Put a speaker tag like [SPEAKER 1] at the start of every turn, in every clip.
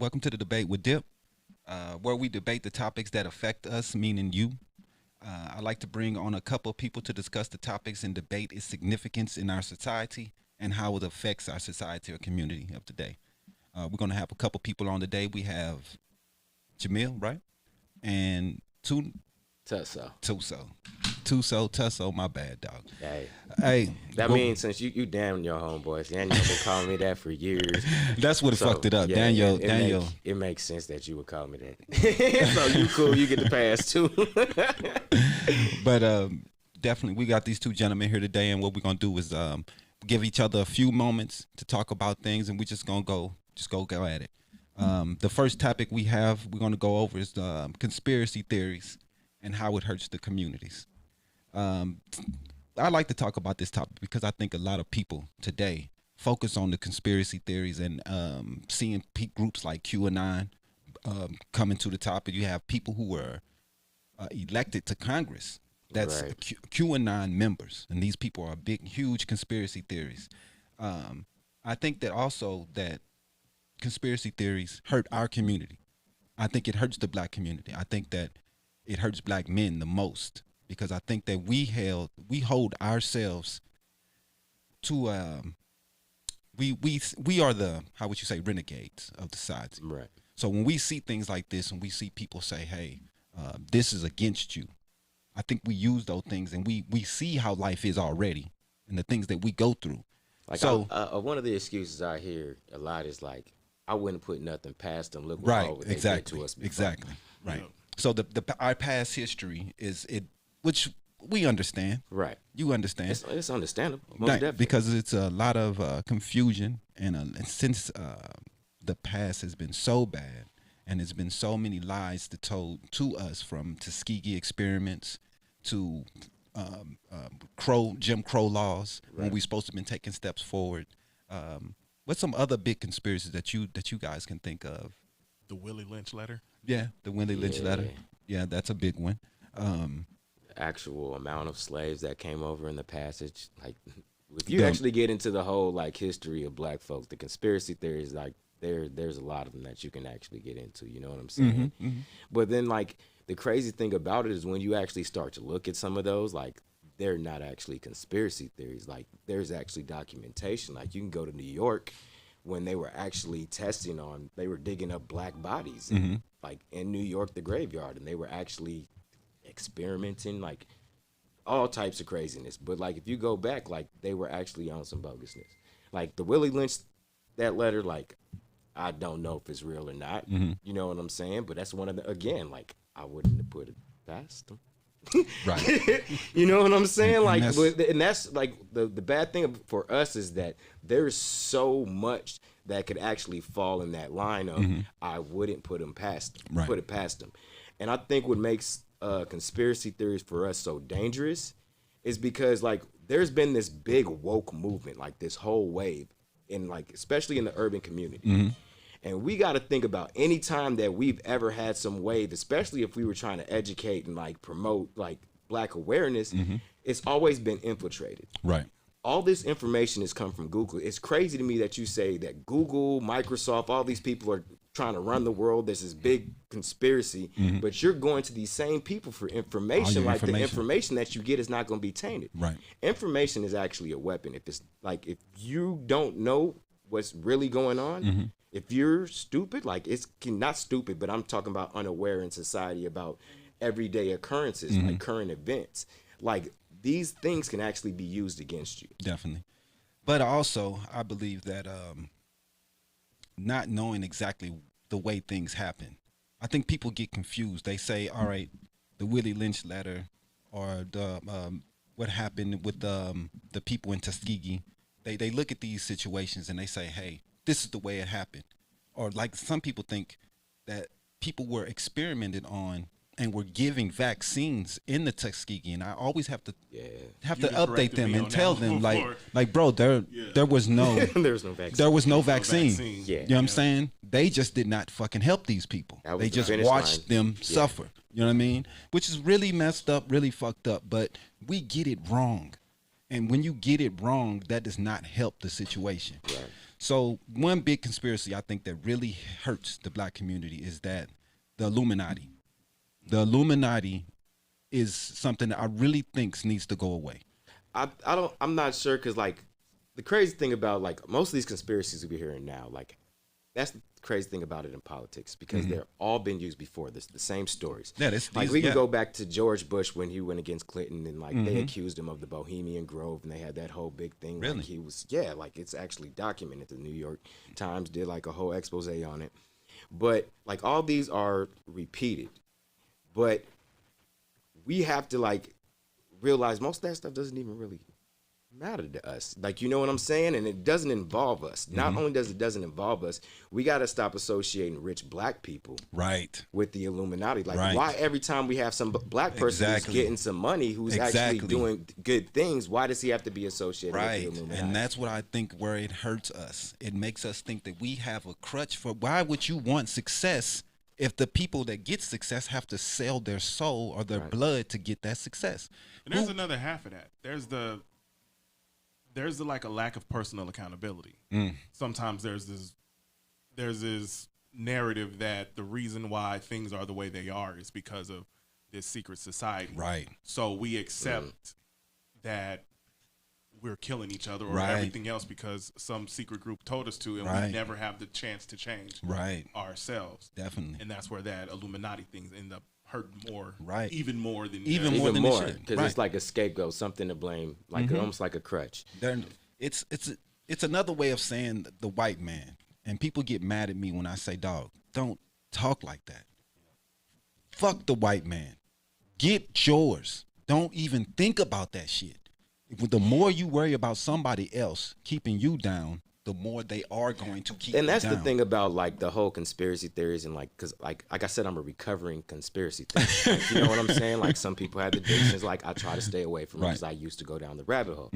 [SPEAKER 1] Welcome to the debate with Dip, where we debate the topics that affect us, meaning you. I like to bring on a couple of people to discuss the topics and debate its significance in our society and how it affects our society or community of today. We're going to have a couple people on today. We have Jamil, right? And
[SPEAKER 2] Tusso.
[SPEAKER 1] Tusso, my bad, dog.
[SPEAKER 2] Hey.
[SPEAKER 1] Hey,
[SPEAKER 2] That means since you damn your homeboys, Daniel been calling me that for years.
[SPEAKER 1] that's what fucked it up.
[SPEAKER 2] Yeah,
[SPEAKER 1] Daniel.
[SPEAKER 2] It makes sense that you would call me that. So you cool, you get the pass too.
[SPEAKER 1] But definitely, we got these two gentlemen here today, and what we're gonna do is give each other a few moments to talk about things, and we're just gonna go at it. The first topic we're gonna go over is conspiracy theories and how it hurts the communities. I like to talk about this topic because I think a lot of people today focus on the conspiracy theories and seeing groups like QAnon coming to the top. And you have people who were elected to Congress that's
[SPEAKER 2] Right.
[SPEAKER 1] QAnon members, and these people are big, huge conspiracy theories. I think that also that conspiracy theories hurt our community. I think it hurts the black community. I think that it hurts black men the most because I think that we hold ourselves to we are the, how would you say, renegades of the society.
[SPEAKER 2] Right.
[SPEAKER 1] So when we see things like this and we see people say, hey, this is against you, I think we use those things and we see how life is already and the things that we go through.
[SPEAKER 2] Like
[SPEAKER 1] So
[SPEAKER 2] one of the excuses I hear a lot is like, I wouldn't put nothing past them. Look what
[SPEAKER 1] right,
[SPEAKER 2] all they did
[SPEAKER 1] exactly,
[SPEAKER 2] to us before.
[SPEAKER 1] exactly, right. So the our past history is it, which we understand.
[SPEAKER 2] Right.
[SPEAKER 1] You understand.
[SPEAKER 2] It's understandable. Most
[SPEAKER 1] Right,
[SPEAKER 2] definitely.
[SPEAKER 1] because it's a lot of confusion, and since the past has been so bad, and there's been so many lies told to us, from Tuskegee experiments to Jim Crow laws, when
[SPEAKER 2] Right.
[SPEAKER 1] we're supposed to have been taking steps forward. What's some other big conspiracies that you guys can think of?
[SPEAKER 3] The Willie Lynch letter.
[SPEAKER 1] Yeah, the Willie Lynch letter.
[SPEAKER 2] Yeah.
[SPEAKER 1] Yeah, that's a big one.
[SPEAKER 2] Actual amount of slaves that came over in the passage. Like, if you
[SPEAKER 1] The-
[SPEAKER 2] actually get into the whole like history of black folks, the conspiracy theories, like there's a lot of them that you can actually get into. You know what I'm saying? But then like the crazy thing about it is when you actually start to look at some of those, like they're not actually conspiracy theories. Like there's actually documentation. Like you can go to New York when they were actually they were digging up black bodies, like in New York, the graveyard, and they were actually experimenting, like all types of craziness. But like if you go back, like they were actually on some bogusness. Like the Willie Lynch, that letter, like I don't know if it's real or not. You know what I'm saying? But that's one of the, again, like I wouldn't have put it past them.
[SPEAKER 1] Right.
[SPEAKER 2] You know what I'm saying?
[SPEAKER 1] And
[SPEAKER 2] Like,
[SPEAKER 1] that's-
[SPEAKER 2] and that's like the bad thing for us is that there's so much that could actually fall in that line of I wouldn't put them past them,
[SPEAKER 1] Right.
[SPEAKER 2] put it past them. And I think what makes conspiracy theories for us so dangerous is because like there's been this big woke movement, like this whole wave, in like especially in the urban community. And we got to think about any time that we've ever had some wave, especially if we were trying to educate and like promote like black awareness, it's always been infiltrated.
[SPEAKER 1] Right.
[SPEAKER 2] All this information has come from Google. It's crazy to me that you say that Google, Microsoft, all these people are trying to run the world. There's this big conspiracy, but you're going to these same people for information.
[SPEAKER 1] your
[SPEAKER 2] Like the
[SPEAKER 1] information.
[SPEAKER 2] information that you get is not going to be tainted.
[SPEAKER 1] Right.
[SPEAKER 2] Information is actually a weapon. If it's like, if you don't know what's really going on, if you're stupid, like not stupid, but I'm talking about unaware in society about everyday occurrences, like current events, like these things can actually be used against you.
[SPEAKER 1] Definitely. But also, I believe that not knowing exactly the way things happen, I think people get confused. They say, all right, the Willie Lynch letter or the what happened with the people in Tuskegee. They look at these situations and they say, hey, this is the way it happened. Or like some people think that people were experimented on and were giving vaccines in the Tuskegee, and I always have to
[SPEAKER 3] You
[SPEAKER 1] update
[SPEAKER 3] corrected
[SPEAKER 1] them
[SPEAKER 3] me
[SPEAKER 1] and
[SPEAKER 3] on
[SPEAKER 1] tell
[SPEAKER 3] that
[SPEAKER 1] them
[SPEAKER 3] one before.
[SPEAKER 1] like bro, there was no
[SPEAKER 2] There's no vaccine.
[SPEAKER 1] there was no vaccine.
[SPEAKER 3] vaccine.
[SPEAKER 2] Yeah.
[SPEAKER 1] You know what I'm saying? They just did not fucking help these people.
[SPEAKER 2] That was
[SPEAKER 1] They
[SPEAKER 2] the
[SPEAKER 1] just
[SPEAKER 2] finish
[SPEAKER 1] watched
[SPEAKER 2] line.
[SPEAKER 1] them
[SPEAKER 2] Yeah.
[SPEAKER 1] suffer. You know what I mean? Which is really messed up, really fucked up, but we get it wrong. And when you get it wrong, that does not help the situation.
[SPEAKER 2] Right.
[SPEAKER 1] So one big conspiracy I think that really hurts the black community is that the Illuminati. The Illuminati is something that I really think needs to go away.
[SPEAKER 2] I'm not sure because like the crazy thing about like most of these conspiracies we're hearing now, like that's the crazy thing about it in politics because they're all been used before. This the same stories.
[SPEAKER 1] Yeah,
[SPEAKER 2] like we can go back to George Bush when he went against Clinton and like they accused him of the Bohemian Grove and they had that whole big thing.
[SPEAKER 1] Really?
[SPEAKER 2] Like he was like it's actually documented. The New York Times did like a whole expose on it. But like all these are repeated. But we have to like realize most of that stuff doesn't even really matter to us. Like, you know what I'm saying? And it doesn't involve us. Not only doesn't involve us, we got to stop associating rich black people with the Illuminati. Like, why every time we have some black person who's getting some money, who's actually doing good things, why does he have to be associated with the Illuminati?
[SPEAKER 1] And that's what I think where it hurts us. It makes us think that we have a crutch for why would you want success if the people that get success have to sell their soul or their blood to get that success?
[SPEAKER 3] And there's another half of that. There's the like a lack of personal accountability. Sometimes there's this narrative that the reason why things are the way they are is because of this secret society.
[SPEAKER 1] Right.
[SPEAKER 3] So we accept that we're killing each other or everything else because some secret group told us to, and we never have the chance to change ourselves.
[SPEAKER 1] Definitely.
[SPEAKER 3] And that's where that Illuminati things end up hurting more,
[SPEAKER 1] even more than
[SPEAKER 2] because it's like a scapegoat, something to blame, like almost like a crutch.
[SPEAKER 1] It's another way of saying the white man, and people get mad at me when I say, dog, don't talk like that. Fuck the white man. Get yours. Don't even think about that shit. The more you worry about somebody else keeping you down, the more they are going to keep.
[SPEAKER 2] And that's
[SPEAKER 1] you down.
[SPEAKER 2] the thing about like the whole conspiracy theories and like, because like I said, I'm a recovering conspiracy theorist. Like, you know what I'm saying? Like some people have addictions. Like I try to stay away from it because I used to go down the rabbit hole.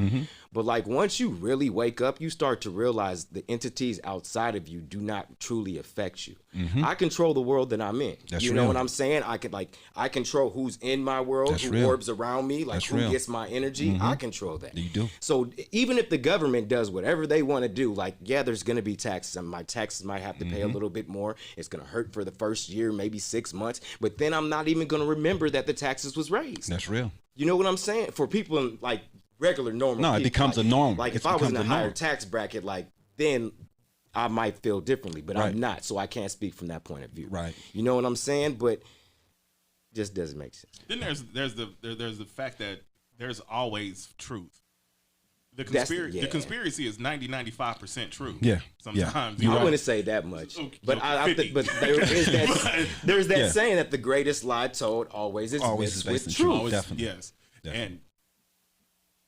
[SPEAKER 2] But like once you really wake up, you start to realize the entities outside of you do not truly affect you. I control the world that I'm in. You know what I'm saying? I control who's in my world, who orbs around me, like who gets my energy. I control that.
[SPEAKER 1] You do.
[SPEAKER 2] So even if the government does whatever they want to do, like, yeah, there's going to be taxes. And my taxes might have to pay a little bit more. It's going to hurt for the first year, maybe 6 months. But then I'm not even going to remember that the taxes was raised.
[SPEAKER 1] That's real.
[SPEAKER 2] You know what I'm saying? For people in like regular normal people.
[SPEAKER 1] It becomes a norm.
[SPEAKER 2] Like if I was in a higher tax bracket, like then I might feel differently. But I'm not. So I can't speak from that point of view.
[SPEAKER 1] Right.
[SPEAKER 2] You know what I'm saying? But just doesn't make sense.
[SPEAKER 3] Then there's the fact that there's always truth. The conspiracy is 95% true.
[SPEAKER 1] Yeah.
[SPEAKER 3] Sometimes
[SPEAKER 2] I wouldn't say that much, but I think, but there is that there's that saying that the greatest lie told always is with truth.
[SPEAKER 1] Definitely.
[SPEAKER 3] Yes. And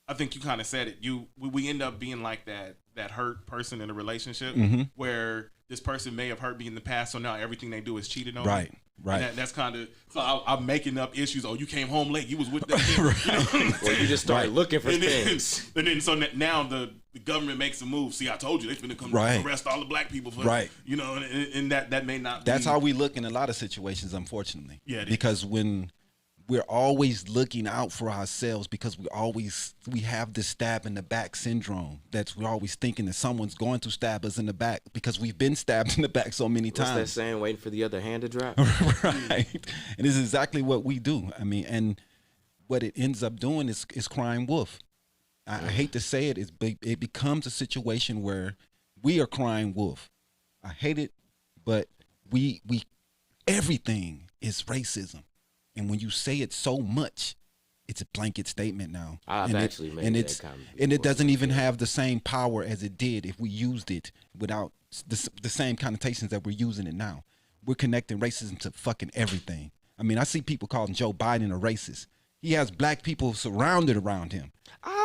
[SPEAKER 3] I think you kind of said it. We end up being like that hurt person in a relationship where this person may have hurt me in the past, so now everything they do is cheated on me. Right. And that's kind of, so I'm making up issues. Oh, you came home late. You was with that thing.
[SPEAKER 2] Well, you just start looking for things.
[SPEAKER 3] And then so now the government makes a move. See, I told you they're going to come arrest all the black people. For, you know, and that may not
[SPEAKER 1] That's how we look in a lot of situations, unfortunately.
[SPEAKER 3] Yeah.
[SPEAKER 1] Because when we're always looking out for ourselves because we have this stab in the back syndrome. We're always thinking that someone's going to stab us in the back because we've been stabbed in the back so many times.
[SPEAKER 2] What's that saying? Waiting for the other hand to drop.
[SPEAKER 1] Right. And this is exactly what we do. I mean, and what it ends up doing is crying wolf. I hate to say it, it becomes a situation where we are crying wolf. I hate it, but we everything is racism. And when you say it so much, it's a blanket statement now.
[SPEAKER 2] I've actually made that comment before.
[SPEAKER 1] And it doesn't even have the same power as it did if we used it without the same connotations that we're using it now. We're connecting racism to fucking everything. I mean, I see people calling Joe Biden a racist. He has black people surrounded around him.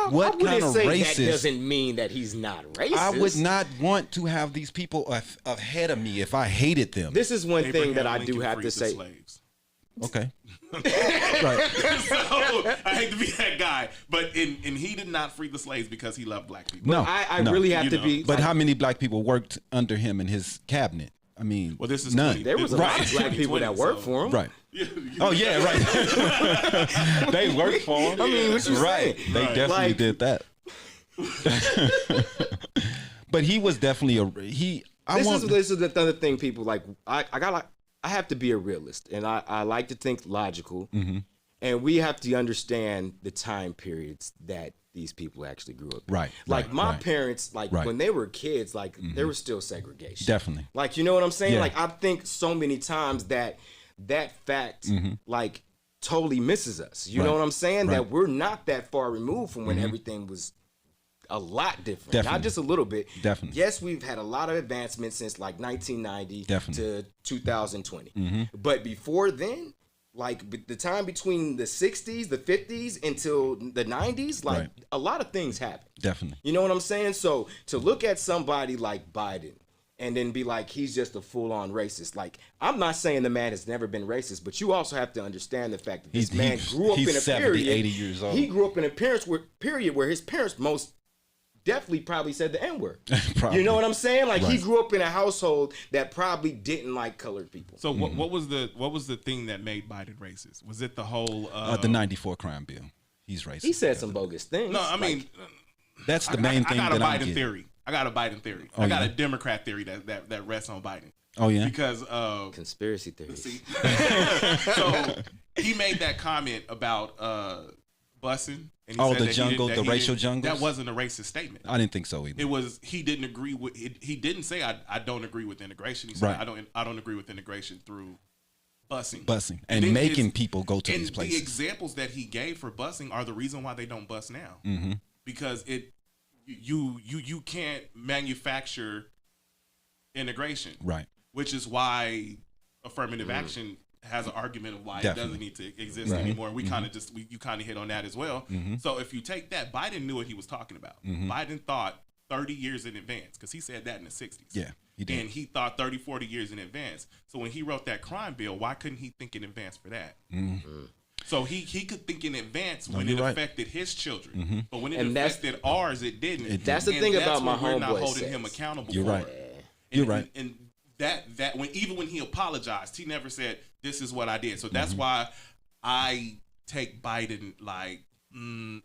[SPEAKER 2] What kind of racist? That doesn't mean that he's not racist.
[SPEAKER 1] I would not want to have these people ahead of me if I hated them.
[SPEAKER 2] This is one thing that I do have to say.
[SPEAKER 3] Slaves.
[SPEAKER 1] Okay.
[SPEAKER 3] Right. So I hate to be that guy, but he did not free the slaves because he loved black people.
[SPEAKER 1] No,
[SPEAKER 2] I really have to be.
[SPEAKER 1] But how many black people worked under him in his cabinet? I mean,
[SPEAKER 3] well, this is
[SPEAKER 1] none.
[SPEAKER 2] There was a lot of black people that worked for him.
[SPEAKER 1] Right. Oh yeah, right. They worked for him.
[SPEAKER 2] I mean, what you
[SPEAKER 1] right?
[SPEAKER 2] saying?
[SPEAKER 1] They definitely did that. But he was definitely
[SPEAKER 2] This is the other thing. People like I have to be a realist, and I like to think logical, and we have to understand the time periods that these people actually grew up in.
[SPEAKER 1] Right.
[SPEAKER 2] Like my
[SPEAKER 1] right.
[SPEAKER 2] parents, like when they were kids, like there was still segregation.
[SPEAKER 1] Definitely.
[SPEAKER 2] Like, you know what I'm saying?
[SPEAKER 1] Yeah.
[SPEAKER 2] Like, I think so many times that fact, like, totally misses us. You know what I'm saying? That we're not that far removed from when everything was a lot different.
[SPEAKER 1] Definitely.
[SPEAKER 2] Not just a little bit.
[SPEAKER 1] Definitely.
[SPEAKER 2] Yes, we've had a lot of advancements since like 1990 to 2020. But before then, like the time between the 60s, the 50s until the 90s, like a lot of things happened.
[SPEAKER 1] Definitely.
[SPEAKER 2] You know what I'm saying? So to look at somebody like Biden and then be like, he's just a full-on racist. Like, I'm not saying the man has never been racist, but you also have to understand the fact that this man grew up in a
[SPEAKER 1] 70,
[SPEAKER 2] period.
[SPEAKER 1] 80 years old.
[SPEAKER 2] He grew up in a period where his parents most definitely probably said the N-word. You know what I'm saying? Like, he grew up in a household that probably didn't like colored people.
[SPEAKER 3] So what was the thing that made Biden racist? Was it the whole
[SPEAKER 1] the 94 crime bill? He's racist.
[SPEAKER 2] He said some bogus things.
[SPEAKER 3] No, I mean,
[SPEAKER 1] that's the main thing
[SPEAKER 3] I got
[SPEAKER 1] that
[SPEAKER 3] a
[SPEAKER 1] I'm
[SPEAKER 3] Biden
[SPEAKER 1] getting.
[SPEAKER 3] theory. I got a Biden theory.
[SPEAKER 1] Oh,
[SPEAKER 3] I got
[SPEAKER 1] yeah?
[SPEAKER 3] a Democrat theory that rests on Biden.
[SPEAKER 1] Oh yeah.
[SPEAKER 3] Because
[SPEAKER 2] Conspiracy theories.
[SPEAKER 3] see, so he made that comment about busing. And he said
[SPEAKER 1] the
[SPEAKER 3] that
[SPEAKER 1] jungle,
[SPEAKER 3] that
[SPEAKER 1] the racial
[SPEAKER 3] didn't-
[SPEAKER 1] jungles?
[SPEAKER 3] That wasn't a racist statement.
[SPEAKER 1] I didn't think so either.
[SPEAKER 3] It was he didn't agree with. He didn't say I don't agree with integration. He said
[SPEAKER 1] Right.
[SPEAKER 3] I don't agree with integration through busing.
[SPEAKER 1] Busing and
[SPEAKER 3] then
[SPEAKER 1] making people go to
[SPEAKER 3] and
[SPEAKER 1] these places.
[SPEAKER 3] the examples that he gave for busing are the reason why they don't bus now. Because you can't manufacture integration,
[SPEAKER 1] Right.
[SPEAKER 3] which is why affirmative action has an argument of why
[SPEAKER 1] Definitely.
[SPEAKER 3] it doesn't need to exist anymore. We kind of you kind of hit on that as well. So if you take that, Biden knew what he was talking about. Biden thought 30 years in advance because he said that in the 60s.
[SPEAKER 1] Yeah, he did.
[SPEAKER 3] And he thought 30, 40 years in advance. So when he wrote that crime bill, why couldn't he think in advance for that? So he could think in advance when it affected his children, but when it affected ours, it didn't.
[SPEAKER 2] That's the
[SPEAKER 3] And
[SPEAKER 2] thing
[SPEAKER 3] that's
[SPEAKER 2] about my
[SPEAKER 3] what we're not
[SPEAKER 2] homeboy
[SPEAKER 3] holding
[SPEAKER 2] says.
[SPEAKER 3] him accountable
[SPEAKER 1] You're
[SPEAKER 3] for.
[SPEAKER 1] right.
[SPEAKER 3] And,
[SPEAKER 1] You're right.
[SPEAKER 3] And that when even when he apologized, he never said this is what I did. So that's why I take Biden like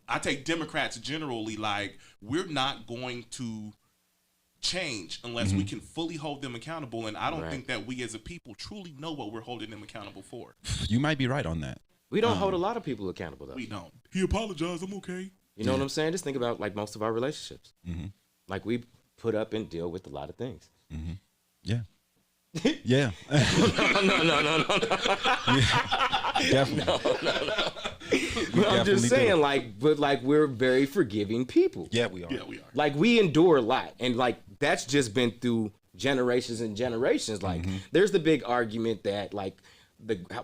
[SPEAKER 3] I take Democrats generally like we're not going to change unless we can fully hold them accountable. And I don't think that we as a people truly know what we're holding them accountable for.
[SPEAKER 1] You might be right on that.
[SPEAKER 2] We don't hold a lot of people accountable, though.
[SPEAKER 3] We don't. He apologized. I'm okay.
[SPEAKER 2] You know what I'm saying? Just think about like most of our relationships. Like we put up and deal with a lot of things.
[SPEAKER 1] Yeah. Yeah.
[SPEAKER 2] No.
[SPEAKER 1] Definitely.
[SPEAKER 2] I'm just
[SPEAKER 1] definitely
[SPEAKER 2] saying,
[SPEAKER 1] do.
[SPEAKER 2] like, but like we're very forgiving people.
[SPEAKER 1] Yeah, we are.
[SPEAKER 3] Yeah, we are.
[SPEAKER 2] Like we endure a lot, and like that's just been through generations and generations. Like there's the big argument that like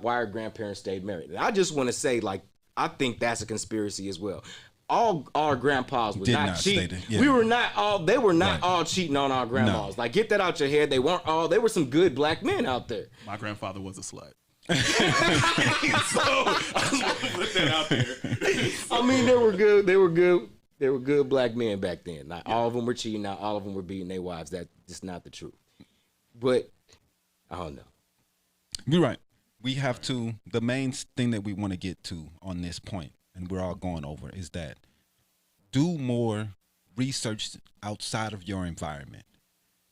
[SPEAKER 2] why our grandparents stayed married. And I just want to say, like, I think that's a conspiracy as well. All our grandpas were
[SPEAKER 1] Did
[SPEAKER 2] not
[SPEAKER 1] not
[SPEAKER 2] cheating.
[SPEAKER 1] stay there, yeah.
[SPEAKER 2] We were not all. They were not
[SPEAKER 1] Right.
[SPEAKER 2] all cheating on our grandmas. Like, get that out your head. They weren't all. There were some good black men out there.
[SPEAKER 3] My grandfather was a slut. So I just want to put that out there.
[SPEAKER 2] I mean, they were good. They were good. They were good black men back then. Not all of them were cheating. Not all of them were beating their wives. That's just not the truth. But I don't know.
[SPEAKER 1] You're right. We have to. The main thing that we want to get to on this point, and we're all going over, is that do more research outside of your environment.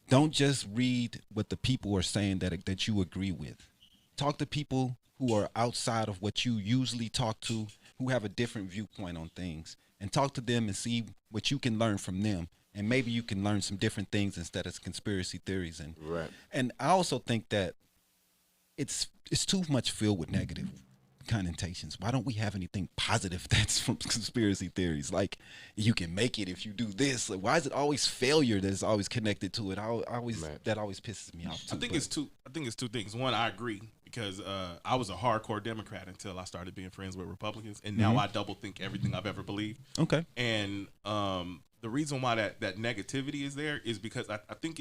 [SPEAKER 1] Don't just read what the people are saying that you agree with. Talk to people who are outside of what you usually talk to, who have a different viewpoint on things, and talk to them and see what you can learn from them. And maybe you can learn some different things instead of conspiracy theories. And
[SPEAKER 2] Right.
[SPEAKER 1] And I also think that it's too much filled with negative connotations. Why don't we have anything positive that's from conspiracy theories? Like, you can make it if you do this. Like, why is it always failure that is always connected to it? That always pisses me off too.
[SPEAKER 3] I think it's two things. One, I agree because I was a hardcore Democrat until I started being friends with Republicans, and now I double think everything I've ever believed.
[SPEAKER 1] Okay.
[SPEAKER 3] And the reason why that negativity is there is because I think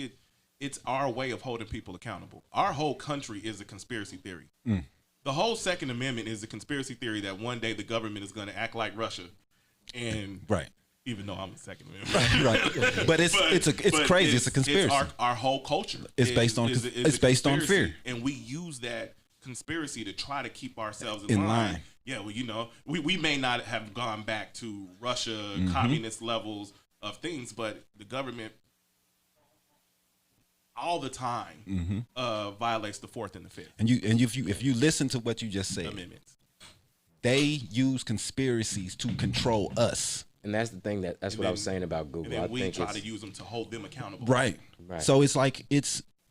[SPEAKER 3] it's our way of holding people accountable. Our whole country is a conspiracy theory. The whole Second Amendment is a conspiracy theory that one day the government is going to act like Russia, and
[SPEAKER 1] Right.
[SPEAKER 3] even though I'm a Second Amendment,
[SPEAKER 1] Right. But it's crazy. It's a conspiracy.
[SPEAKER 3] Our whole culture
[SPEAKER 1] It's based on- it's
[SPEAKER 3] a
[SPEAKER 1] based on
[SPEAKER 3] conspiracy,
[SPEAKER 1] fear.
[SPEAKER 3] and we use that conspiracy to try to keep ourselves
[SPEAKER 1] In line.
[SPEAKER 3] Yeah, well, you know, we may not have gone back to Russia communist levels of things, but the government all the time violates the Fourth and the Fifth.
[SPEAKER 1] And if you listen to what you just said,
[SPEAKER 3] Amendments.
[SPEAKER 1] they use conspiracies to control us.
[SPEAKER 2] And that's the thing that's what I was saying about Google.
[SPEAKER 3] And then we
[SPEAKER 2] think
[SPEAKER 3] try to use them to hold them accountable.
[SPEAKER 1] Right. So it's like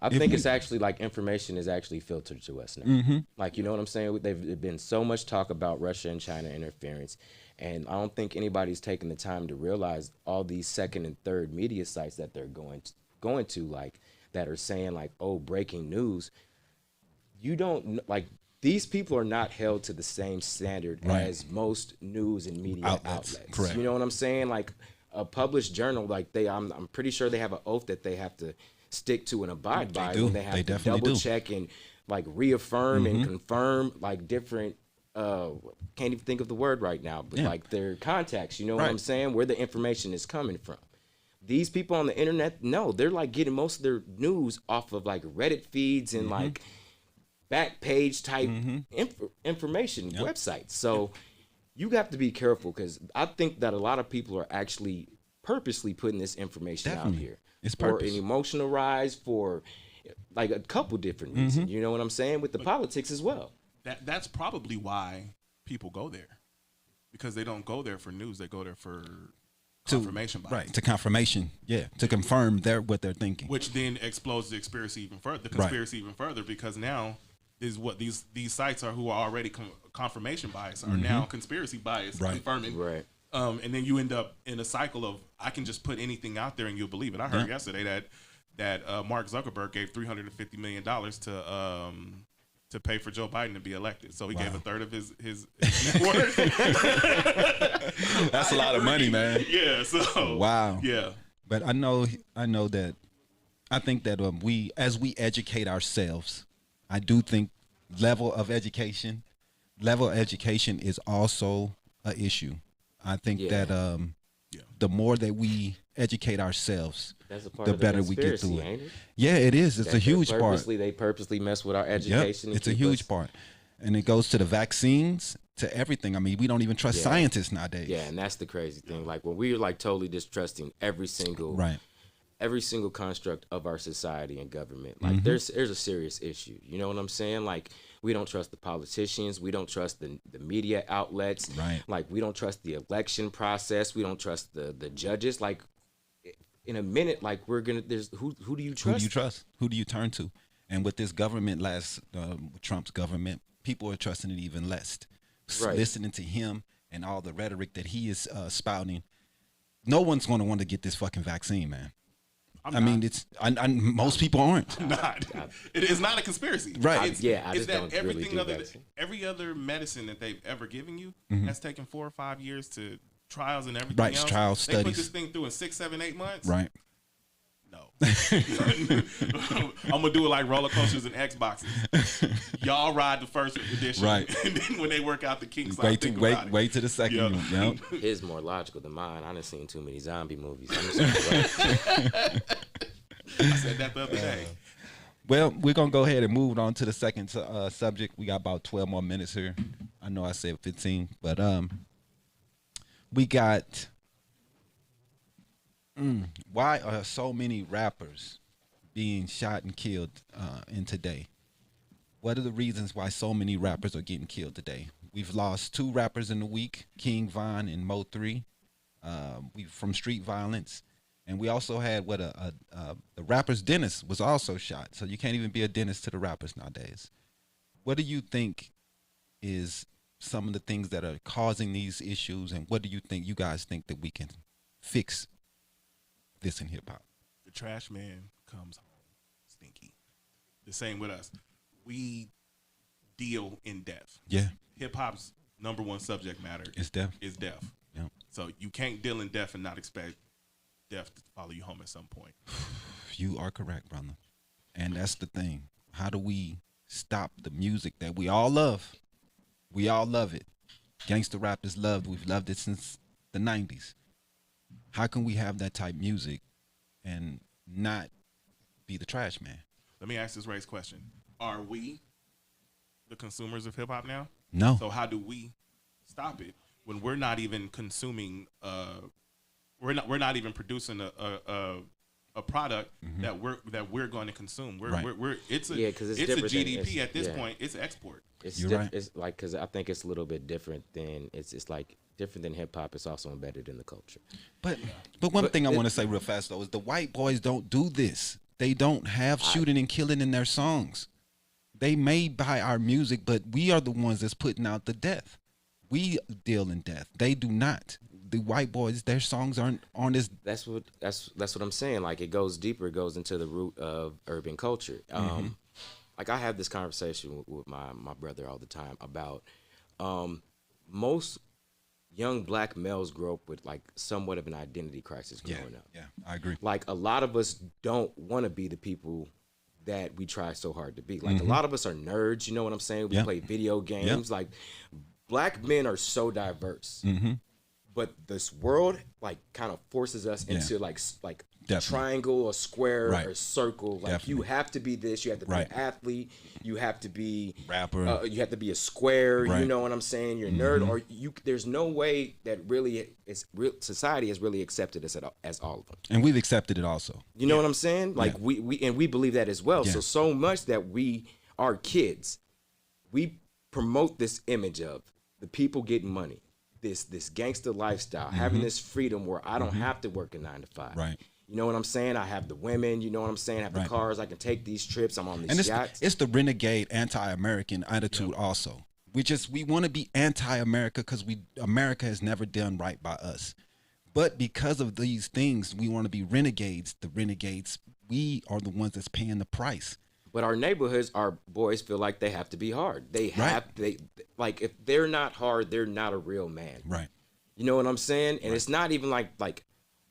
[SPEAKER 1] I
[SPEAKER 2] think it's actually like information is actually filtered to us now. Like, you know what I'm saying? They've been so much talk about Russia and China interference. And I don't think anybody's taken the time to realize all these second and third media sites that they're going to like that are saying like, oh, breaking news. You don't like these people are not held to the same standard as most news and media outlets.
[SPEAKER 1] Correct.
[SPEAKER 2] You know what I'm saying? Like a published journal, like I'm pretty sure they have an oath that they have to stick to and abide by when they have to double check and like reaffirm and confirm like different can't even think of the word right now, but like their contacts, you know what I'm saying, where the information is coming from. These people on the internet, no, they're like getting most of their news off of like Reddit feeds and like back page type information websites. So you have to be careful because I think that a lot of people are actually purposely putting this information out here.
[SPEAKER 1] It's
[SPEAKER 2] for
[SPEAKER 1] purpose.
[SPEAKER 2] an emotional rise, for like a couple different reasons. You know what I'm saying? With the politics as well.
[SPEAKER 3] That's probably why people go there, because they don't go there for news; they go there for confirmation bias.
[SPEAKER 1] Right, to confirmation, to confirm what they're thinking.
[SPEAKER 3] Which then explodes the conspiracy even further, because now is what these sites are who are already confirmation bias are now conspiracy bias confirming. Right. And then you end up in a cycle of I can just put anything out there and you'll believe it. I heard yesterday that Mark Zuckerberg gave $350 million to pay for Joe Biden to be elected. So he gave a third of his net worth.
[SPEAKER 1] That's a lot of money, man.
[SPEAKER 3] Yeah. So
[SPEAKER 1] wow.
[SPEAKER 3] Yeah.
[SPEAKER 1] But I know that I think that as we educate ourselves, I do think level of education is also an issue. I think that the more that we educate ourselves, the better we get through it. Yeah, it is. It's a huge part.
[SPEAKER 2] They purposely mess with our education.
[SPEAKER 1] It's a huge part. And it goes to the vaccines, to everything. I mean, we don't even trust scientists nowadays.
[SPEAKER 2] Yeah, and that's the crazy thing. Like when we're like totally distrusting every single construct of our society and government. Like there's a serious issue. You know what I'm saying? Like we don't trust the politicians. We don't trust the media outlets.
[SPEAKER 1] Right.
[SPEAKER 2] Like we don't trust the election process. We don't trust the judges. Like in a minute, like who do you trust?
[SPEAKER 1] Who do you trust? Who do you turn to? And with this government, Trump's government, people are trusting it even less. Listening to him and all the rhetoric that he is spouting, no one's going to want to get this fucking vaccine, man. I mean, most people aren't.
[SPEAKER 3] It's not a conspiracy.
[SPEAKER 1] Right.
[SPEAKER 3] It's that every other medicine that they've ever given you has taken 4 or 5 years to trials and everything else.
[SPEAKER 1] Trials, studies.
[SPEAKER 3] They put this thing through in 6, 7, 8 months.
[SPEAKER 1] Right.
[SPEAKER 3] No. I'm gonna do it like roller coasters and Xboxes. Y'all ride the first edition,
[SPEAKER 1] right?
[SPEAKER 3] And then when they work out the kinks,
[SPEAKER 1] wait to the second one. Yep.
[SPEAKER 2] His more logical than mine. I done seen too many zombie movies. I
[SPEAKER 3] said that the other day.
[SPEAKER 1] Well, we're gonna go ahead and move on to the second subject. We got about 12 more minutes here. I know I said 15, but we got. Why are so many rappers being shot and killed in today? What are the reasons why so many rappers are getting killed today? We've lost 2 rappers in the week, King Von and Mo 3, from street violence. And we also had the rapper's dentist was also shot. So you can't even be a dentist to the rappers nowadays. What do you think is some of the things that are causing these issues? And what do you guys think that we can fix this in hip hop?
[SPEAKER 3] The trash man comes home stinky. The same with us. We deal in death.
[SPEAKER 1] Yeah.
[SPEAKER 3] Hip hop's number one subject matter
[SPEAKER 1] is death.
[SPEAKER 3] Yeah. So you can't deal in death and not expect death to follow you home at some point.
[SPEAKER 1] You are correct, brother. And that's the thing. How do we stop the music that we all love? We all love it. Gangsta rap is loved. We've loved it since the 90s. How can we have that type music and not be the trash man?
[SPEAKER 3] Let me ask this race question. Are we the consumers of hip hop now?
[SPEAKER 1] No.
[SPEAKER 3] So how do we stop it when we're not even consuming we're not even producing a a product that we're going to consume. We're it's a
[SPEAKER 2] because it's
[SPEAKER 3] a
[SPEAKER 2] different
[SPEAKER 3] GDP at this point. It's export.
[SPEAKER 2] It's like, because I think it's a little bit different than it's like different than hip hop. It's also embedded in the culture.
[SPEAKER 1] But one thing I want to say real fast though is the white boys don't do this. They don't have shooting and killing in their songs. They may buy our music, but we are the ones that's putting out the death. We deal in death. They do not. The white boys, their songs aren't on this.
[SPEAKER 2] That's what I'm saying. Like, it goes deeper. It goes into the root of urban culture. Like, I have this conversation with my brother all the time about most young black males grow up with like somewhat of an identity crisis growing up.
[SPEAKER 1] Yeah, I agree.
[SPEAKER 2] Like, a lot of us don't want to be the people that we try so hard to be. Like, a lot of us are nerds, you know what I'm saying? We play video games. Like, black men are so diverse. But this world like kind of forces us into like a triangle, a square, or a circle. Like, you have to be this. You have to be an athlete. You have to be
[SPEAKER 1] rapper.
[SPEAKER 2] You have to be a square. You know what I'm saying? You're a nerd, or you. There's no way that really society has really accepted us as all of them.
[SPEAKER 1] And we've accepted it also.
[SPEAKER 2] You know what I'm saying? Like, we believe that as well. So much that our kids, we promote this image of the people getting money. This gangster lifestyle, having this freedom where I don't have to work a 9 to 5.
[SPEAKER 1] Right.
[SPEAKER 2] You know what I'm saying? I have the women, you know what I'm saying? I have the cars, I can take these trips, I'm on these yachts.
[SPEAKER 1] It's the renegade anti-American attitude also. We want to be anti-America because America has never done right by us. But because of these things, we want to be renegades. The renegades, we are the ones that's paying the price.
[SPEAKER 2] But our neighborhoods, our boys feel like they have to be hard. They like, if they're not hard, they're not a real man.
[SPEAKER 1] Right.
[SPEAKER 2] You know what I'm saying? And it's not even like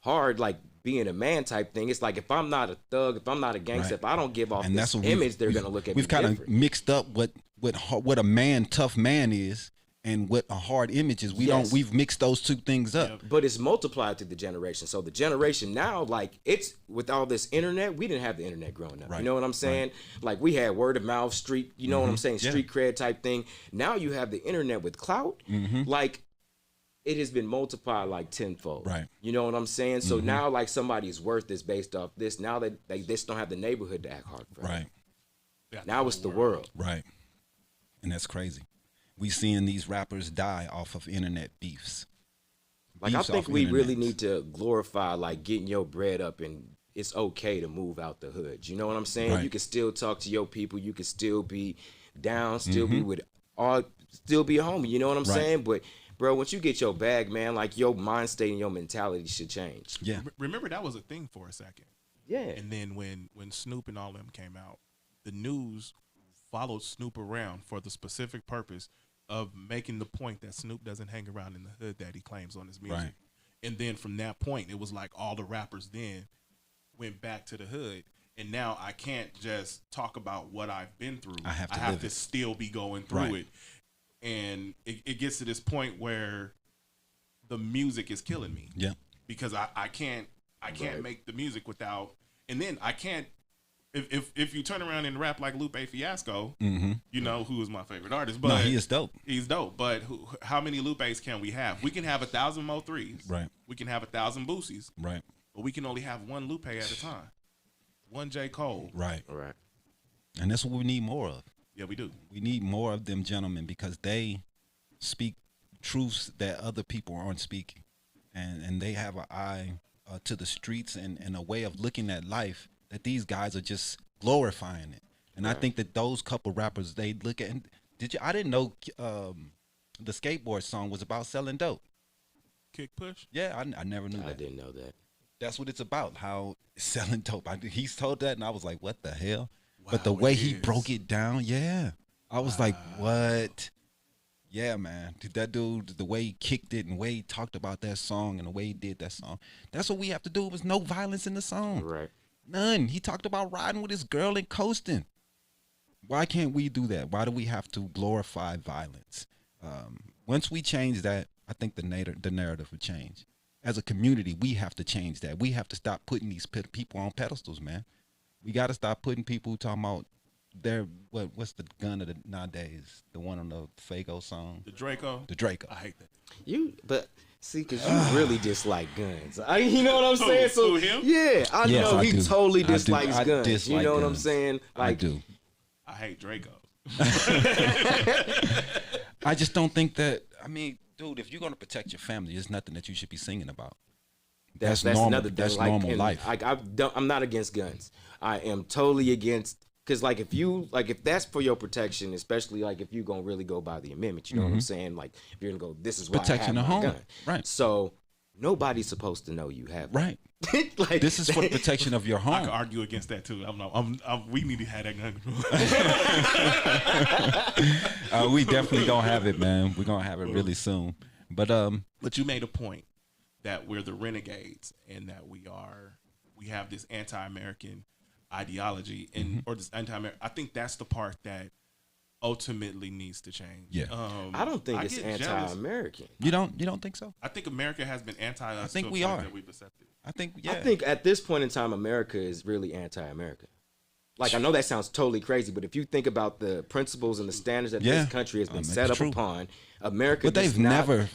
[SPEAKER 2] hard, like being a man type thing. It's like, if I'm not a thug, if I'm not a gangster, if I don't give off this image, they're gonna look at me different.
[SPEAKER 1] We've kind of mixed up what a tough man is and what a hard image is. We've mixed those two things up.
[SPEAKER 2] But it's multiplied through the generation. So the generation now, like, it's with all this internet, we didn't have the internet growing up. Right. You know what I'm saying? Right. Like, we had word of mouth, street, you know what I'm saying? Street cred type thing. Now you have the internet with clout. Like, it has been multiplied like tenfold. Right. You know what I'm saying? So now, like, somebody's worth is based off this. Now that they just don't have the neighborhood to act hard for. Right. Now it's the world.
[SPEAKER 1] Right. And that's crazy. We seeing these rappers die off of internet beefs.
[SPEAKER 2] Like, I think we really need to glorify, like, getting your bread up, and it's okay to move out the hood. You know what I'm saying? Right. You can still talk to your people. You can still be down, still be with still be a homie. You know what I'm saying? But, bro, once you get your bag, man, like, your mind state and your mentality should change.
[SPEAKER 1] Yeah.
[SPEAKER 3] Remember, that was a thing for a second.
[SPEAKER 2] Yeah.
[SPEAKER 3] And then when Snoop and all them came out, the news followed Snoop around for the specific purpose of making the point that Snoop doesn't hang around in the hood that he claims on his music. Right. And then from that point, it was like all the rappers then went back to the hood. And now I can't just talk about what I've been through. I have to still be going through it. And it gets to this point where the music is killing me.
[SPEAKER 1] Yeah.
[SPEAKER 3] Because I can't make the music without, and then I can't, If you turn around and rap like Lupe Fiasco, you know who is my favorite artist. But
[SPEAKER 1] no, he is dope.
[SPEAKER 3] He's dope. But how many Lupes can we have? We can have 1,000 Mo 3s.
[SPEAKER 1] Right.
[SPEAKER 3] We can have 1,000 Boosies.
[SPEAKER 1] Right.
[SPEAKER 3] But we can only have one Lupe at a time. One J. Cole.
[SPEAKER 1] Right.
[SPEAKER 2] Right.
[SPEAKER 1] And that's what we need more of.
[SPEAKER 3] Yeah, we do.
[SPEAKER 1] We need more of them gentlemen because they speak truths that other people aren't speaking. And they have an eye to the streets and a way of looking at life that these guys are just glorifying it. And I think that those couple rappers, they look at, and I didn't know the skateboard song was about selling dope.
[SPEAKER 3] Kick Push?
[SPEAKER 1] Yeah, I never knew that.
[SPEAKER 2] I didn't know that.
[SPEAKER 1] That's what it's about, how selling dope. He's told that, and I was like, what the hell?
[SPEAKER 3] Wow,
[SPEAKER 1] but the way he broke it down, I was like, what? Yeah, man. That dude, the way he kicked it and the way he talked about that song and the way he did that song, that's what we have to do. It was no violence in the song.
[SPEAKER 2] Right.
[SPEAKER 1] None. He talked about riding with his girl and coasting. Why can't we do that? Why do we have to glorify violence? Once we change that, I think the narrative will change. As a community, we have to change that. We have to stop putting these people on pedestals, man. We got to stop putting people talking about what's the gun of the nowadays? The one on the Fago song?
[SPEAKER 3] The Draco?
[SPEAKER 1] The Draco.
[SPEAKER 3] I hate that.
[SPEAKER 2] But See, because you really dislike guns. You know what I'm saying? So
[SPEAKER 3] him?
[SPEAKER 2] yeah, I know he totally dislikes
[SPEAKER 1] I
[SPEAKER 2] guns.
[SPEAKER 1] dislike
[SPEAKER 2] You know what
[SPEAKER 1] guns.
[SPEAKER 2] I'm saying? Like,
[SPEAKER 1] I do.
[SPEAKER 3] I hate Draco.
[SPEAKER 1] I just don't think that. I mean, dude, if you're gonna protect your family, there's nothing that you should be singing about. That's normal.
[SPEAKER 2] Another thing.
[SPEAKER 1] That's
[SPEAKER 2] like,
[SPEAKER 1] normal life.
[SPEAKER 2] Like I'm not against guns. I am totally against. Because like if that's for your protection, especially like if you're gonna really go by the amendment, you know what I'm saying? Like if you're gonna go, this is why
[SPEAKER 1] Protection
[SPEAKER 2] I
[SPEAKER 1] of
[SPEAKER 2] have my
[SPEAKER 1] home.
[SPEAKER 2] gun.
[SPEAKER 1] Right.
[SPEAKER 2] So nobody's supposed to know you have
[SPEAKER 1] right.
[SPEAKER 2] like
[SPEAKER 1] This is for the protection of your home.
[SPEAKER 3] I can argue against that too. We need to have that gun control.
[SPEAKER 1] We definitely gonna have it, man. We're gonna have it really soon. But
[SPEAKER 3] you made a point that we're the renegades and that we have this anti-American ideology and or this anti-American. I think that's the part that ultimately needs to change.
[SPEAKER 1] Yeah.
[SPEAKER 2] I don't think it's anti-American.
[SPEAKER 1] You don't think so?
[SPEAKER 3] I think America has been anti-us.
[SPEAKER 1] I think
[SPEAKER 3] to
[SPEAKER 1] we
[SPEAKER 3] a point
[SPEAKER 1] are.
[SPEAKER 3] that we've accepted.
[SPEAKER 1] I think yeah.
[SPEAKER 2] I think at this point in time, America is really anti-American. Like, I know that sounds totally crazy, but if you think about the principles and the standards that this country has been set up upon, America.
[SPEAKER 1] But they've never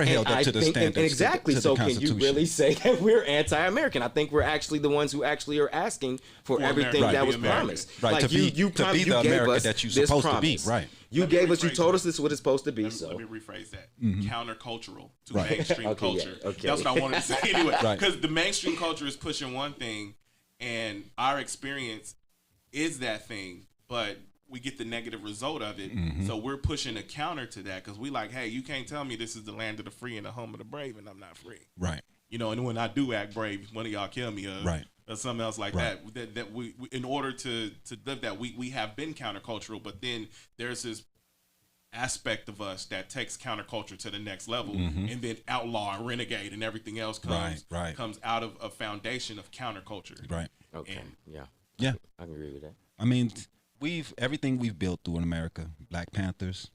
[SPEAKER 1] held up to the standards.
[SPEAKER 2] And exactly.
[SPEAKER 1] To
[SPEAKER 2] so
[SPEAKER 1] the
[SPEAKER 2] can you really say that we're anti-American? I think we're actually the ones who actually are asking for everything that was promised.
[SPEAKER 1] Right.
[SPEAKER 2] Like
[SPEAKER 1] to be the America that you're supposed to be. Right.
[SPEAKER 2] You gave us. You told us this is what it's supposed to be.
[SPEAKER 3] Let me rephrase that. Countercultural to mainstream culture.
[SPEAKER 2] Okay.
[SPEAKER 3] That's what I wanted to say anyway.
[SPEAKER 1] Right.
[SPEAKER 3] Because the mainstream culture is pushing one thing, and our experience is that thing, but we get the negative result of it. So we're pushing a counter to that because we like, hey, you can't tell me this is the land of the free and the home of the brave, and I'm not free.
[SPEAKER 1] Right.
[SPEAKER 3] You know, and when I do act brave, one of y'all kill me, or something else like that we in order to live that, we have been countercultural, but then there's this aspect of us that takes counterculture to the next level, and then outlaw and renegade and everything else comes out of a foundation of counterculture.
[SPEAKER 1] Right.
[SPEAKER 2] Okay.
[SPEAKER 3] And,
[SPEAKER 1] yeah,
[SPEAKER 2] I can agree with that.
[SPEAKER 1] I mean, everything we've built through in America, Black Panthers,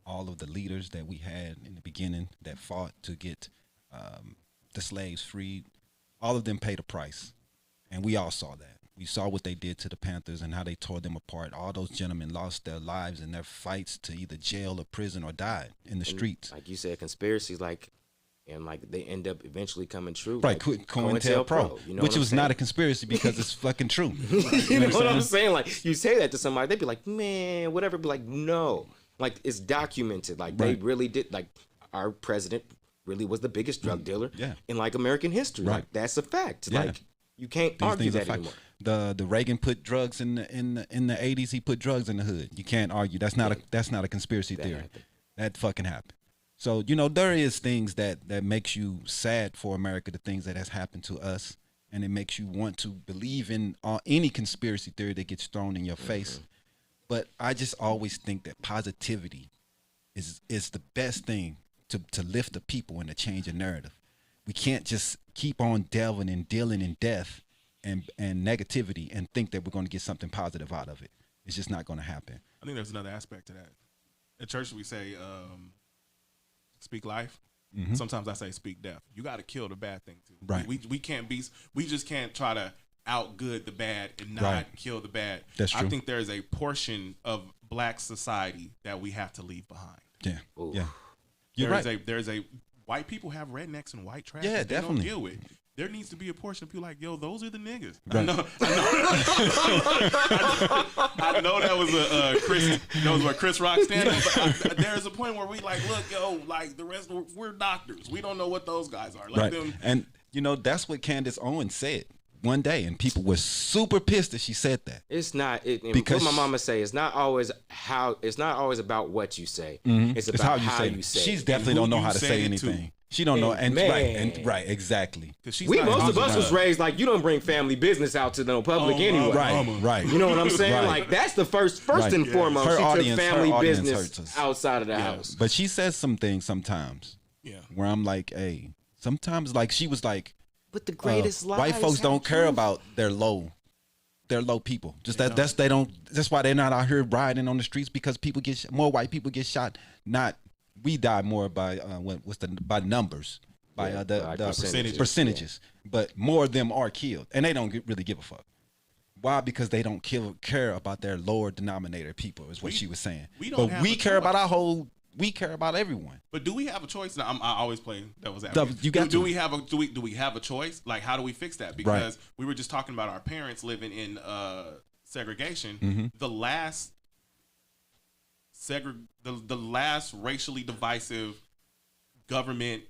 [SPEAKER 1] all of the leaders that we had in the beginning that fought to get the slaves freed, all of them paid a price, and we all saw that. We saw what they did to the Panthers and how they tore them apart. All those gentlemen lost their lives in their fights to either jail or prison or died in the streets.
[SPEAKER 2] Like you said, conspiracies and they end up eventually coming true.
[SPEAKER 1] Right,
[SPEAKER 2] like
[SPEAKER 1] COINTELPRO,
[SPEAKER 2] you know
[SPEAKER 1] which was not a conspiracy because it's fucking true.
[SPEAKER 2] You know what I'm saying? Like, you say that to somebody, they'd be like, man, whatever. Be like, no. Like, it's documented. Like, they really did. Like, our president really was the biggest drug dealer in, like, American history.
[SPEAKER 1] Right.
[SPEAKER 2] Like, that's a fact. Like, you can't argue that anymore.
[SPEAKER 1] The Reagan put drugs in the 80s. He put drugs in the hood. You can't argue. That's not a conspiracy theory. That fucking happened. So, you know, there is things that makes you sad for America, the things that has happened to us, and it makes you want to believe in any conspiracy theory that gets thrown in your face. But I just always think that positivity is the best thing to lift the people and to change a narrative. We can't just keep on delving and dealing in death and negativity and think that we're going to get something positive out of it. It's just not going to happen.
[SPEAKER 3] I think there's another aspect to that. At church, we say, speak life. Sometimes I say speak death. You got to kill the bad thing too.
[SPEAKER 1] Right.
[SPEAKER 3] We just can't try to outgood the bad and not kill the bad.
[SPEAKER 1] That's true.
[SPEAKER 3] I think there's a portion of Black society that we have to leave behind.
[SPEAKER 1] Yeah.
[SPEAKER 2] Ooh.
[SPEAKER 1] Yeah. You're right.
[SPEAKER 3] There's a white people have rednecks and white trash.
[SPEAKER 1] Yeah,
[SPEAKER 3] that they
[SPEAKER 1] definitely.
[SPEAKER 3] don't deal with. There needs to be a portion of people like, yo, those are the niggas.
[SPEAKER 1] Right.
[SPEAKER 3] I know that was a Chris Rock stand up. But there's a point where we like, look, yo, like the rest, we're doctors. We don't know what those guys are. Like them.
[SPEAKER 1] And you know that's what Candace Owens said one day, and people were super pissed that she said that.
[SPEAKER 2] It's not because what my mama say. It's not always about what you say. It's about how you say.
[SPEAKER 1] She's
[SPEAKER 2] it.
[SPEAKER 1] definitely don't know how to say anything. She don't know, and right, exactly.
[SPEAKER 3] Most
[SPEAKER 2] of us was raised like you don't bring family business out to no public anyway.
[SPEAKER 1] Right.
[SPEAKER 2] You know what I'm saying?
[SPEAKER 1] Right.
[SPEAKER 2] Like that's the first and foremost.
[SPEAKER 1] Her
[SPEAKER 2] she
[SPEAKER 1] audience,
[SPEAKER 2] took family business
[SPEAKER 1] hurts us.
[SPEAKER 2] outside of the house.
[SPEAKER 1] But she says some things sometimes.
[SPEAKER 3] Yeah.
[SPEAKER 1] Where I'm like, hey, sometimes like she was like,
[SPEAKER 2] but the greatest lies
[SPEAKER 1] white folks don't care about their low people. Just that's why they're not out here riding on the streets because more white people get shot. We die more by by numbers, by the percentages. But more of them are killed, and they don't really give a fuck. Why? Because they don't care about their lower denominator people, is what she was saying. We care about our whole We care about everyone.
[SPEAKER 3] But do we have a choice? Now, I always play devil's advocate.
[SPEAKER 1] You got
[SPEAKER 3] do we have a do we have a choice? Like, how do we fix that? Because we were just talking about our parents living in segregation. The last the last racially divisive government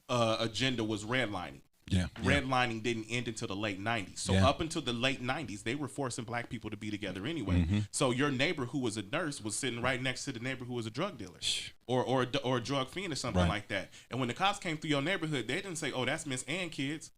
[SPEAKER 3] agenda was redlining.
[SPEAKER 1] Yeah.
[SPEAKER 3] Redlining didn't end until the late 90s. So up until the late 90s, they were forcing black people to be together anyway. So your neighbor who was a nurse was sitting right next to the neighbor who was a drug dealer or a drug fiend or something like that. And when the cops came through your neighborhood, they didn't say, "Oh, that's Miss Ann kids."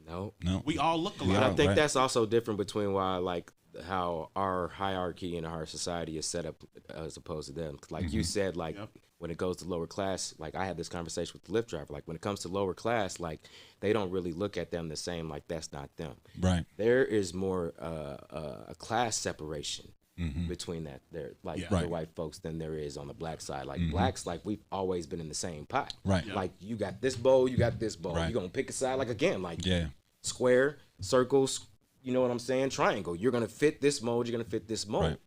[SPEAKER 2] No.
[SPEAKER 3] We all look alike.
[SPEAKER 2] And I think that's also different between why, like, how our hierarchy in our society is set up as opposed to them. Like you said, like when it goes to lower class, like I had this conversation with the Lyft driver. Like when it comes to lower class, like they don't really look at them the same. Like that's not them.
[SPEAKER 1] Right.
[SPEAKER 2] There is more a class separation between that there, like the white folks, than there is on the black side. Like blacks, like we've always been in the same pot.
[SPEAKER 1] Right.
[SPEAKER 2] Like you got this bowl, you got this bowl. You're gonna pick a side. Like again, like square, circles. You know what I'm saying? Triangle. You're gonna fit this mold. You're gonna fit this mold.
[SPEAKER 1] Right.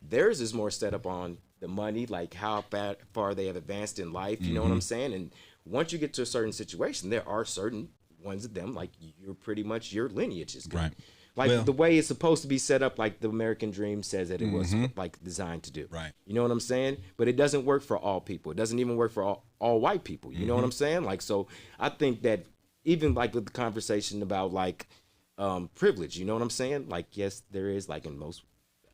[SPEAKER 2] Theirs is more set up on the money, like how far they have advanced in life. You know what I'm saying? And once you get to a certain situation, there are certain ones of them, like you're pretty much your lineage is good.
[SPEAKER 1] Right.
[SPEAKER 2] Like the way it's supposed to be set up, like the American Dream says that it was like designed to do.
[SPEAKER 1] Right.
[SPEAKER 2] You know what I'm saying? But it doesn't work for all people. It doesn't even work for all white people. You know what I'm saying? Like, so I think that even like with the conversation about like privilege, you know what I'm saying? Like, yes, there is, like in most,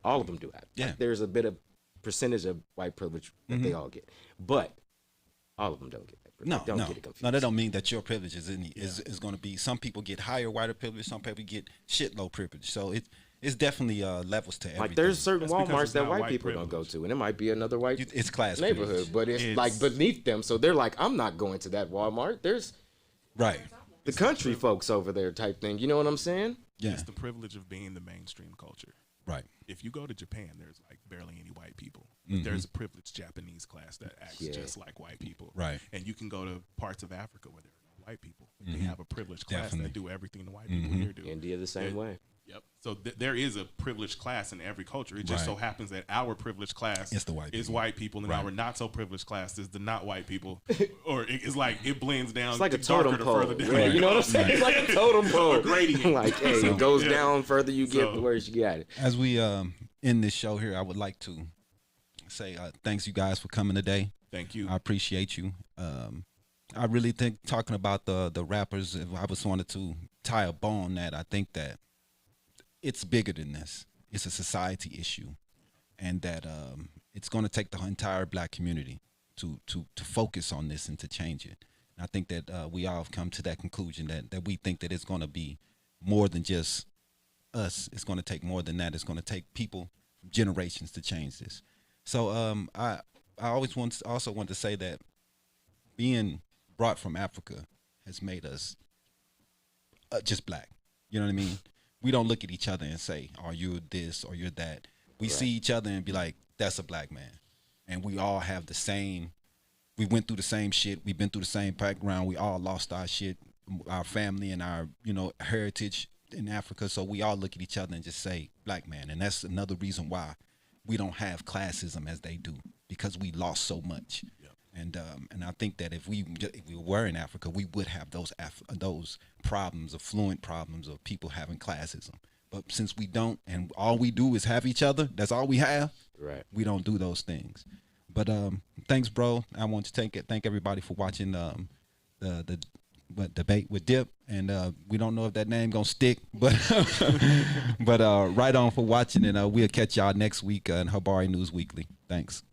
[SPEAKER 2] all of them do have.
[SPEAKER 1] Yeah.
[SPEAKER 2] Like, there's a bit of percentage of white privilege that they all get, but all of them don't get that privilege. Don't get it confused.
[SPEAKER 1] No, that don't mean that your privilege is going to be. Some people get higher whiter privilege. Some people get shit low privilege. So it's definitely levels to everything.
[SPEAKER 2] Like there's certain
[SPEAKER 3] That's
[SPEAKER 2] Walmarts that white
[SPEAKER 3] white
[SPEAKER 2] people
[SPEAKER 3] privilege.
[SPEAKER 2] don't go to, and it might be another white
[SPEAKER 1] It's class
[SPEAKER 2] neighborhood,
[SPEAKER 1] privilege.
[SPEAKER 2] but it's like beneath them. So they're like, I'm not going to that Walmart. There's
[SPEAKER 1] Right.
[SPEAKER 2] the country folks over there type thing. You know what I'm saying?
[SPEAKER 1] Yeah.
[SPEAKER 3] It's the privilege of being the mainstream culture.
[SPEAKER 1] Right.
[SPEAKER 3] If you go to Japan, there's like barely any white people. But there's a privileged Japanese class that acts just like white people.
[SPEAKER 1] Right.
[SPEAKER 3] And you can go to parts of Africa where there are no white people. But they have a privileged class
[SPEAKER 1] Definitely.
[SPEAKER 3] that do everything the white people here do.
[SPEAKER 2] India the same way.
[SPEAKER 3] Yep. So there is a privileged class in every culture. It just so happens that our privileged class
[SPEAKER 1] It's the white
[SPEAKER 3] is
[SPEAKER 1] people.
[SPEAKER 3] white people, and our not so privileged class is the not white people. Or it's like it blends down.
[SPEAKER 2] It's like a
[SPEAKER 3] darker
[SPEAKER 2] totem
[SPEAKER 3] the
[SPEAKER 2] pole.
[SPEAKER 3] further down
[SPEAKER 2] Yeah,
[SPEAKER 3] you
[SPEAKER 2] you know
[SPEAKER 3] go.
[SPEAKER 2] what I'm saying? It's like a totem pole.
[SPEAKER 3] Gradient.
[SPEAKER 2] Like, hey, it goes down further you get, the worse you got it.
[SPEAKER 1] As we end this show here, I would like to say thanks you guys for coming today.
[SPEAKER 3] Thank you.
[SPEAKER 1] I appreciate you. I really think talking about the rappers, if I was wanted to tie a bow on that, I think that it's bigger than this. It's a society issue, and that it's going to take the entire black community to focus on this and to change it. And I think that we all have come to that conclusion that we think that it's going to be more than just us. It's going to take more than that. It's going to take people from generations to change this. So I always want to say that being brought from Africa has made us just black. You know what I mean? We don't look at each other and say, "Are you this or you're that?" We see each other and be like, "That's a black man," and we all have the same. We went through the same shit. We've been through the same background. We all lost our shit, our family, and our heritage in Africa. So we all look at each other and just say, "Black man," and that's another reason why we don't have classism as they do, because we lost so much. And I think that if we were in Africa, we would have those problems, affluent problems of people having classism. But since we don't, and all we do is have each other, that's all we have.
[SPEAKER 2] Right.
[SPEAKER 1] We don't do those things. But thanks, bro. I want to thank everybody for watching the debate with Dip. And we don't know if that name gonna stick, but but right on for watching, and we'll catch y'all next week in Habari News Weekly. Thanks.